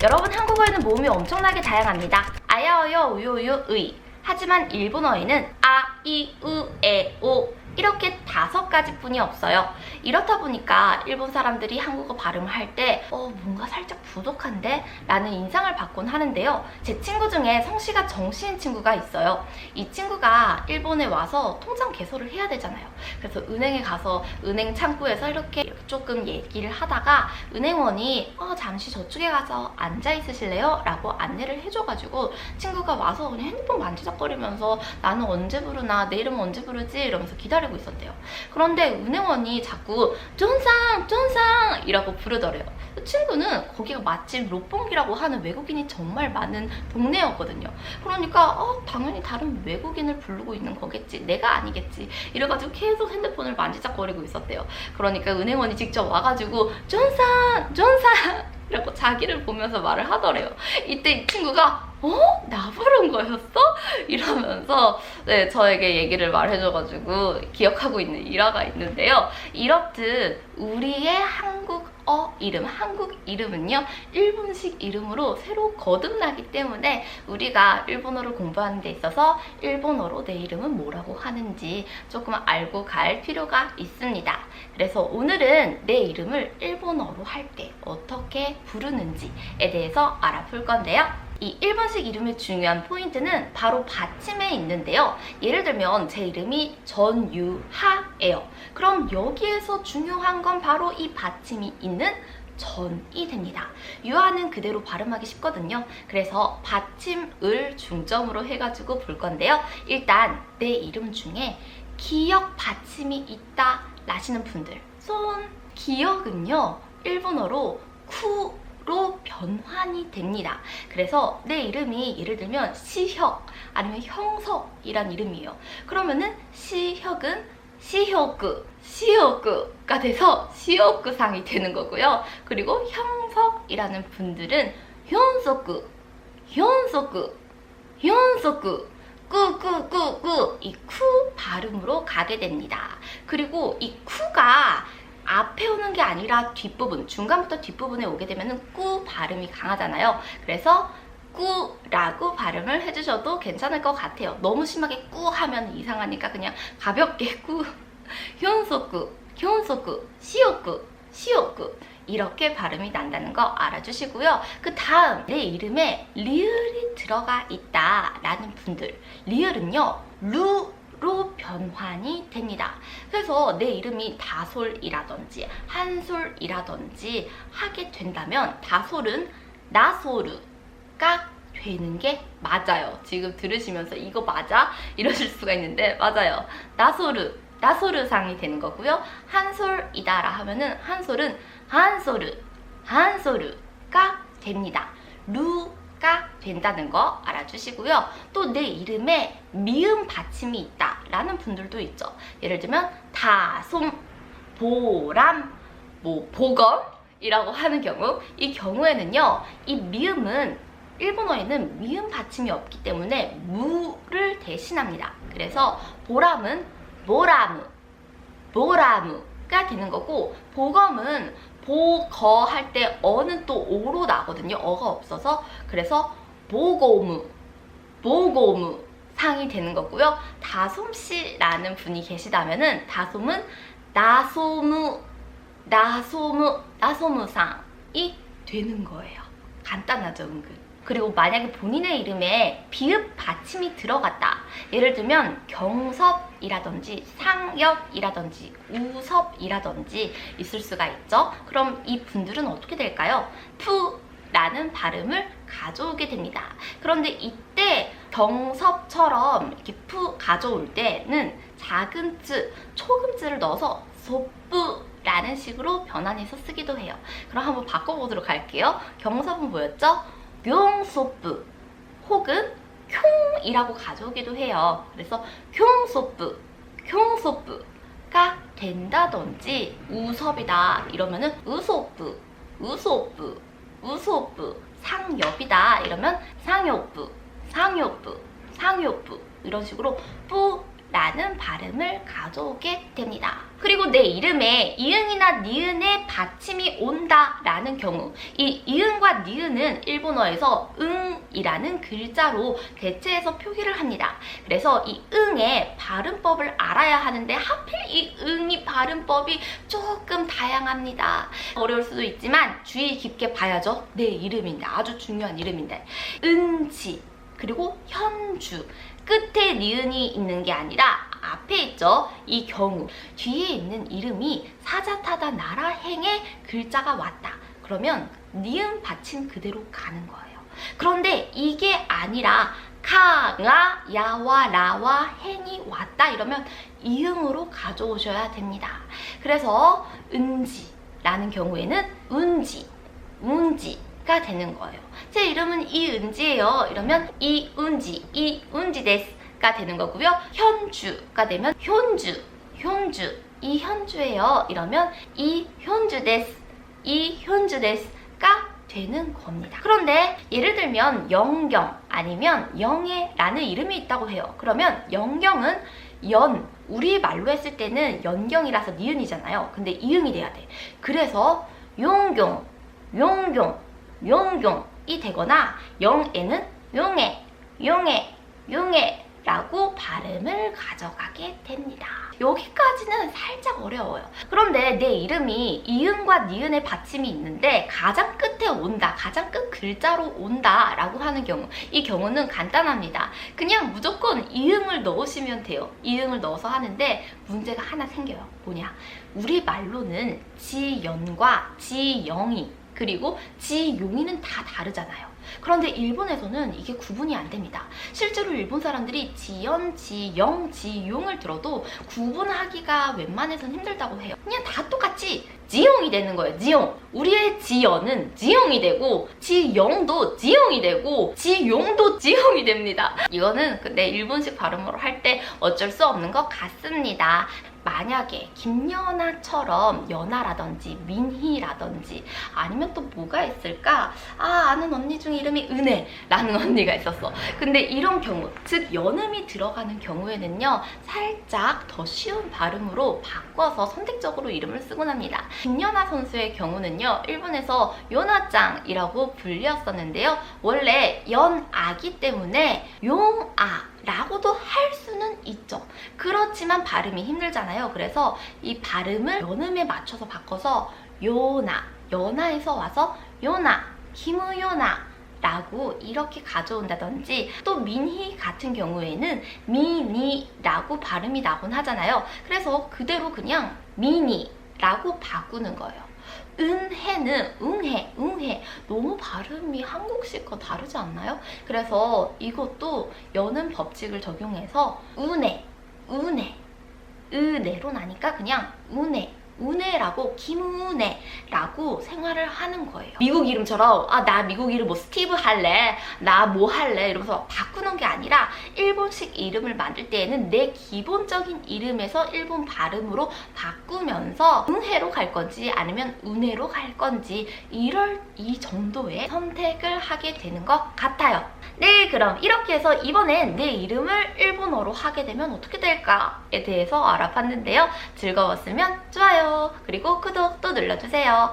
여러분, 한국어에는 모음이 엄청나게 다양합니다. 아야어여 우요우요 의. 하지만 일본어에는 아, 이, 으, 에, 오 이렇게 5가지 뿐이 없어요. 이렇다 보니까 일본 사람들이 한국어 발음을 할 때 뭔가 살짝 부족한데? 라는 인상을 받곤 하는데요. 제 친구 중에 성씨가 정씨인 친구가 있어요. 이 친구가 일본에 와서 통장 개설을 해야 되잖아요. 그래서 은행에 가서 은행 창구에서 이렇게 조금 얘기를 하다가 은행원이 잠시 저쪽에 가서 앉아 있으실래요? 라고 안내를 해줘가지고 친구가 와서 그냥 핸드폰 만지작거리면서 나는 언제 부르나, 내 이름은 언제 부르지? 이러면서 기다리고 있었대요. 그런데 은행원이 자꾸 존상! 존상! 이라고 부르더래요. 친구는 거기가 마침 롯본기라고 하는 외국인이 정말 많은 동네였거든요. 그러니까 당연히 다른 외국인을 부르고 있는 거겠지, 내가 아니겠지 이래가지고 계속 핸드폰을 만지작거리고 있었대요. 그러니까 은행원이 직접 와가지고 존상! 존상! 이라고 자기를 보면서 말을 하더래요. 이때 이 친구가 나 부른 거였어? 이러면서 저에게 얘기를 말해줘가지고 기억하고 있는 일화가 있는데요. 이렇듯 우리의 한국 이름은요, 일본식 이름으로 새로 거듭나기 때문에 우리가 일본어를 공부하는 데 있어서 일본어로 내 이름은 뭐라고 하는지 조금 알고 갈 필요가 있습니다. 그래서 오늘은 내 이름을 일본어로 할 때 어떻게 부르는지에 대해서 알아볼 건데요. 이 일본식 이름의 중요한 포인트는 바로 받침에 있는데요. 예를 들면 제 이름이 전유하예요. 그럼 여기에서 중요한 건 바로 이 받침이 있는 전이 됩니다. 유하는 그대로 발음하기 쉽거든요. 그래서 받침을 중점으로 해가지고 볼 건데요. 일단 내 이름 중에 기역 받침이 있다 라시는 분들 손. 기역은요, 일본어로 쿠로 변환이 됩니다. 그래서 내 이름이 예를 들면 시혁 아니면 형석이란 이름이에요. 그러면은 시혁은 시혁구가 돼서 시혁구상이 되는 거고요. 그리고 형석이라는 분들은 현석구 꾸꾸꾸꾸 이 쿠 발음으로 가게 됩니다. 그리고 이 쿠가 앞에 오는 게 아니라 뒷부분, 중간부터 뒷부분에 오게 되면 꾸 발음이 강하잖아요. 그래서 꾸라고 발음을 해주셔도 괜찮을 것 같아요. 너무 심하게 꾸 하면 이상하니까 그냥 가볍게 꾸, 현소꾸, 시오꾸 이렇게 발음이 난다는 거 알아주시고요. 그 다음 내 이름에 리을이 들어가 있다 라는 분들, 리을은요 루로 변환이 됩니다. 그래서 내 이름이 다솔이라든지 한솔이라든지 하게 된다면 다솔은 나솔루가 되는 게 맞아요. 지금 들으시면서 이거 맞아? 이러실 수가 있는데 맞아요. 나솔루상이 되는 거고요. 한솔이다라 하면은 한솔은 한솔루가 됩니다. 루가 된다는 거 알아주시고요. 또 내 이름에 미음 받침이 있다 라는 분들도 있죠. 예를 들면 다솜, 보람, 보검이라고 하는 경우, 이 경우에는요, 이 미음은 일본어에는 미음 받침이 없기 때문에 무를 대신합니다. 그래서 보람은 보라무가 되는 거고, 보검은 보거 할 때 어는 또 오로 나거든요. 어가 없어서. 그래서 보고무 상이 되는 거고요. 다솜씨라는 분이 계시다면은 다솜은 나소무상이 되는 거예요. 간단하죠, 은근. 그리고 만약에 본인의 이름에 비읍 받침이 들어갔다. 예를 들면 경섭이라든지 상엽이라든지 우섭이라든지 있을 수가 있죠. 그럼 이 분들은 어떻게 될까요? 푸라는 발음을 가져오게 됩니다. 그런데 이때 경섭처럼 이렇게 푸 가져올 때는 작은 쯔, 초금쯔를 넣어서 소뿌라는 식으로 변환해서 쓰기도 해요. 그럼 한번 바꿔보도록 할게요. 경섭은 뭐였죠? 경소뿌 혹은 쿄이라고 가져오기도 해요. 그래서 경소뿌가 된다든지, 우섭이다 이러면은 우소뿌, 상엽이다 이러면 상엽뿌 이런 식으로 뿌 라는 발음을 가져오게 됩니다. 그리고 내 이름에 이응이나 니은의 받침이 온다 라는 경우, 이 이응과 니은은 일본어에서 응이라는 글자로 대체해서 표기를 합니다. 그래서 이 응의 발음법을 알아야 하는데 하필 이 응이 발음법이 조금 다양합니다. 어려울 수도 있지만 주의 깊게 봐야죠. 내 이름인데, 아주 중요한 이름인데. 은지, 그리고 현주, 끝에 니은이 있는 게 아니라 앞에 있죠. 이 경우, 뒤에 있는 이름이 사자타다 나라행의 글자가 왔다. 그러면 니은 받침 그대로 가는 거예요. 그런데 이게 아니라 카가 야와 라와 행이 왔다 이러면 이응으로 가져오셔야 됩니다. 그래서 은지라는 경우에는 운지, 운지가 되는 거예요. 제 이름은 이은지예요. 이러면 이운지, 이운지 데스가 되는 거고요. 현주가 되면 현주, 현주, 이현주예요. 이러면 이현주 데스, 이현주 데스가 되는 겁니다. 그런데 예를 들면 영경 아니면 영애라는 이름이 있다고 해요. 그러면 영경은 연, 우리 말로 했을 때는 연경이라서 니은이잖아요. 근데 이응이 돼야 돼. 그래서 용경, 용경, 용경이 되거나 영애는 용애, 용애, 용애라고 발음을 가져가게 됩니다. 여기까지는 살짝 어려워요. 그런데 내 이름이 이응과 니은의 받침이 있는데 가장 끝에 온다, 가장 끝 글자로 온다 라고 하는 경우, 이 경우는 간단합니다. 그냥 무조건 이응을 넣으시면 돼요. 이응을 넣어서 하는데 문제가 하나 생겨요. 뭐냐? 우리 말로는 지연과 지영이 그리고 지용이는 다 다르잖아요. 그런데 일본에서는 이게 구분이 안 됩니다. 실제로 일본 사람들이 지연, 지영, 지용을 들어도 구분하기가 웬만해서는 힘들다고 해요. 그냥 다 똑같이 지용이 되는 거예요. 지용. 우리의 지연은 지용이 되고 지영도 지용이 되고 지용도 지용이 됩니다. 이거는 내 일본식 발음으로 할 때 어쩔 수 없는 것 같습니다. 만약에 김연아처럼 연아라든지 민희라든지 아니면 또 뭐가 있을까? 아는 언니 중에 이름이 은혜라는 언니가 있었어. 근데 이런 경우, 즉 연음이 들어가는 경우에는요, 살짝 더 쉬운 발음으로 바꿔서 선택적으로 이름을 쓰곤 합니다. 김연아 선수의 경우는요, 일본에서 요나짱이라고 불렸었는데요, 원래 연아기 때문에 용아 라고도 할 수는 있죠. 그렇지만 발음이 힘들잖아요. 그래서 이 발음을 연음에 맞춰서 바꿔서 요나, 연아에서 와서 요나, 김우요나 라고 이렇게 가져온다든지, 또 민희 같은 경우에는 미니라고 발음이 나곤 하잖아요. 그래서 그대로 그냥 미니라고 바꾸는 거예요. 은혜는 응해, 응해. 너무 발음이 한국식과 다르지 않나요? 그래서 이것도 연음 법칙을 적용해서 은혜, 은혜, 은혜로 나니까 그냥 은혜, 은혜라고, 김은혜라고 생활을 하는 거예요. 미국 이름처럼 나 미국 이름 뭐 스티브 할래, 나 뭐 할래 이러면서 바꾸는 게 아니라 일본식 이름을 만들 때에는 내 기본적인 이름에서 일본 발음으로 바꾸면서 은혜로 갈 건지 아니면 은혜로 갈 건지 이 정도의 선택을 하게 되는 것 같아요. 네, 그럼 이렇게 해서 이번엔 내 이름을 일본어로 하게 되면 어떻게 될까에 대해서 알아봤는데요. 즐거웠으면 좋아요, 그리고 구독 또 눌러주세요.